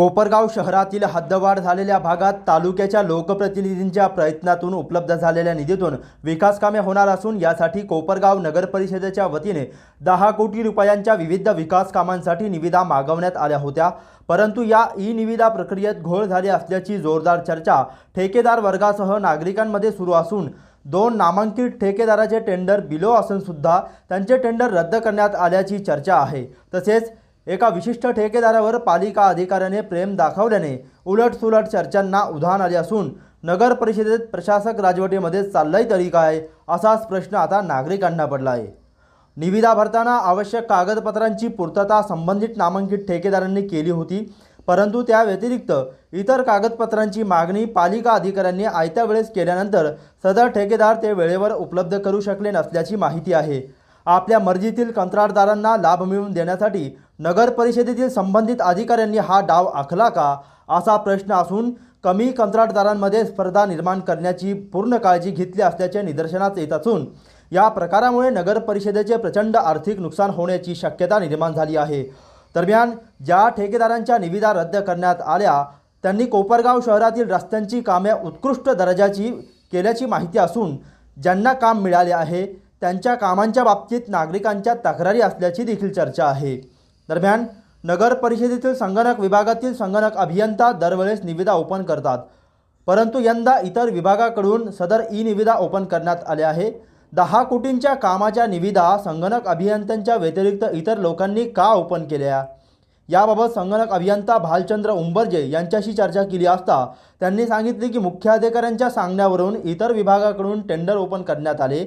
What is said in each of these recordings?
कोपरगाव शहरातील हद्दवाढ झालेल्या भागात तालुक्याच्या लोकप्रतिनिधींच्या प्रयत्नातून उपलब्ध झालेल्या निधीतून विकास कामे होणार असून यासाठी कोपरगाव नगर परिषदेच्या वतीने 10 कोटी रुपयांच्या विविध विकास कामांसाठी निविदा मागवण्यात आल्या होत्या। परंतु या निविदा प्रक्रियेत घोळ झाले असल्याची जोरदार चर्चा ठेकेदार वर्गासह नागरिकांमध्ये सुरू असून 2 नामांकित ठेकेदाराचे टेंडर बिलो असून सुद्धा त्यांचे टेंडर रद्द करण्यात आल्याची चर्चा आहे। तसेच एका विशिष्ट ठेकेदारावर पालिका अधिकाऱ्याने प्रेम दाखवल्याने उलटसुलट चर्चांना उधाण आले असून नगर परिषदेत प्रशासक राजवटीमध्ये चाललंय तरी काय असाच प्रश्न आता नागरिकांना पडला आहे। निविदा भरताना आवश्यक कागदपत्रांची पूर्तता संबंधित नामांकित ठेकेदारांनी केली होती, परंतु त्या व्यतिरिक्त इतर कागदपत्रांची मागणी पालिका अधिकाऱ्यांनी आयत्या वेळेस केल्यानंतर सदर ठेकेदार ते वेळेवर उपलब्ध करू शकले नसल्याची माहिती आहे। आपल्या मर्जीतील कंत्राटदारांना लाभ मिळवून देण्यासाठी नगर परिषदेतील संबंधित अधिकाऱ्यांनी हा डाव आखला का असा प्रश्न असून कमी कंत्राटदारांमध्ये स्पर्धा निर्माण करण्याची पूर्ण काळजी घेतली असल्याचे निदर्शनास येत असून या प्रकारामुळे नगर परिषदेचे प्रचंड आर्थिक नुकसान होण्याची शक्यता निर्माण झाली आहे। दरम्यान ज्या ठेकेदारांच्या निविदा रद्द करण्यात आल्या त्यांनी कोपरगाव शहरातील रस्त्यांची कामे उत्कृष्ट दर्जाची केल्याची माहिती असून ज्यांना काम मिळाले आहे त्यांच्या कामांच्या बाबतीत नागरिकांच्या तक्रारी असल्याची देखील चर्चा आहे। दरम्यान नगर परिषदेतील संगणक विभागातील संगणक अभियंता दरवेळेस निविदा ओपन करतात, परंतु यंदा इतर विभागाकडून सदर निविदा ओपन करण्यात आल्या आहे। 10 कोटींच्या कामाच्या निविदा संगणक अभियंत्यांच्या व्यतिरिक्त इतर लोकांनी का ओपन केल्या याबाबत संगणक अभियंता भालचंद्र उंबर्जे यांच्याशी चर्चा केली असता त्यांनी सांगितले की मुख्याधिकाऱ्यांच्या सांगण्यावरून इतर विभागाकडून टेंडर ओपन करण्यात आले।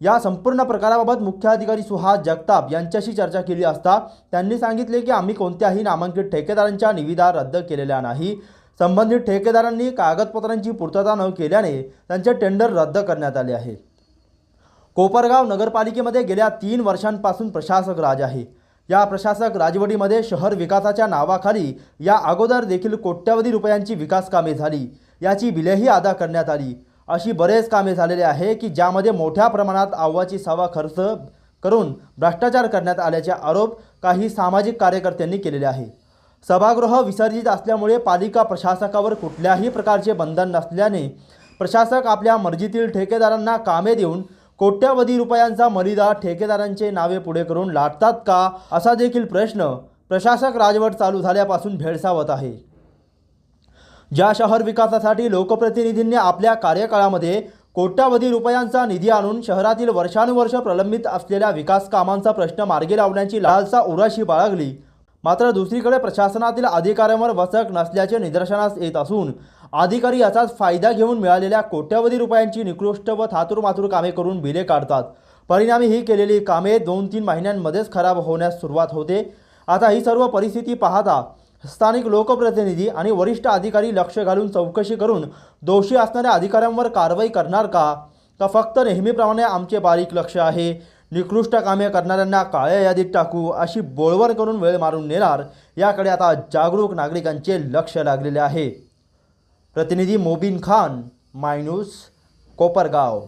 या संपूर्ण प्रकाराबाबत मुख्याधिकारी सुहास जगताप यांच्याशी चर्चा केली असता त्यांनी सांगितले की आम्ही कोणत्याही नामांकित ठेकेदारांच्या निविदा रद्द केलेल्या नाही। संबंधित ठेकेदारांनी कागदपत्रांची पूर्तता न केल्याने त्यांचे टेंडर रद्द करण्यात आले आहे। कोपरगाव नगरपालिकेमध्ये गेल्या 3 वर्षांपासून प्रशासक राज आहे। या प्रशासक राजवटीमध्ये शहर विकासाच्या नावाखाली या अगोदर देखील कोट्यवधी रुपयांची विकास कामे झाली, याची बिलेही अदा करण्यात आली। अशी बरेच कामे झालेले आहे की ज्यामध्ये मोठ्या प्रमाणात अव्वाची सवा खर्च करून भ्रष्टाचार करण्यात आल्याचे आरोप काही सामाजिक कार्यकर्त्यांनी केलेले आहे। सभागृह विसर्जित असल्यामुळे पालिका प्रशासकावर कुठल्याही प्रकारचे बंधन नसल्याने प्रशासक आपल्या मर्जीतील ठेकेदारांना कामे देऊन कोट्यवधी रुपयांचा मलिदा ठेकेदारांचे नावे पुढे करून लाटतात का असा देखील प्रश्न प्रशासक राजवट चालू झाल्यापासून भेडसावत आहे। ज्या शहर विकासासाठी लोकप्रतिनिधींनी आपल्या कार्यकाळामध्ये कोट्यवधी रुपयांचा निधी आणून शहरातील वर्षानुवर्ष प्रलंबित असलेल्या विकास कामांचा प्रश्न मार्गी लावण्याची लालसा उराशी बाळगली, मात्र दुसरीकडे प्रशासनातील अधिकाऱ्यांवर वचक नसल्याचे निदर्शनास येत असून अधिकारी याचाच फायदा घेऊन मिळालेल्या कोट्यवधी रुपयांची निकृष्ट व थातुरमातुर कामे करून बिले काढतात। परिणामी ही केलेली कामे 2-3 महिन्यांमध्येच खराब होण्यास सुरुवात होते। आता ही सर्व परिस्थिती पाहता स्थानिक लोकप्रतिनिधी आणि वरिष्ठ अधिकारी लक्ष घालून चौकशी करून दोषी असणाऱ्या अधिकाऱ्यांवर कारवाई करणार का फक्त नेहमीप्रमाणे आमचे बारीक लक्ष आहे, निकृष्ट कामे करणाऱ्यांना काळ्या यादीत टाकू अशी बोळवण करून वेळ मारून नेणार याकडे आता जागरूक नागरिकांचे लक्ष लागलेले आहे। प्रतिनिधी मोबिन खान, माय न्यूज, कोपरगाव।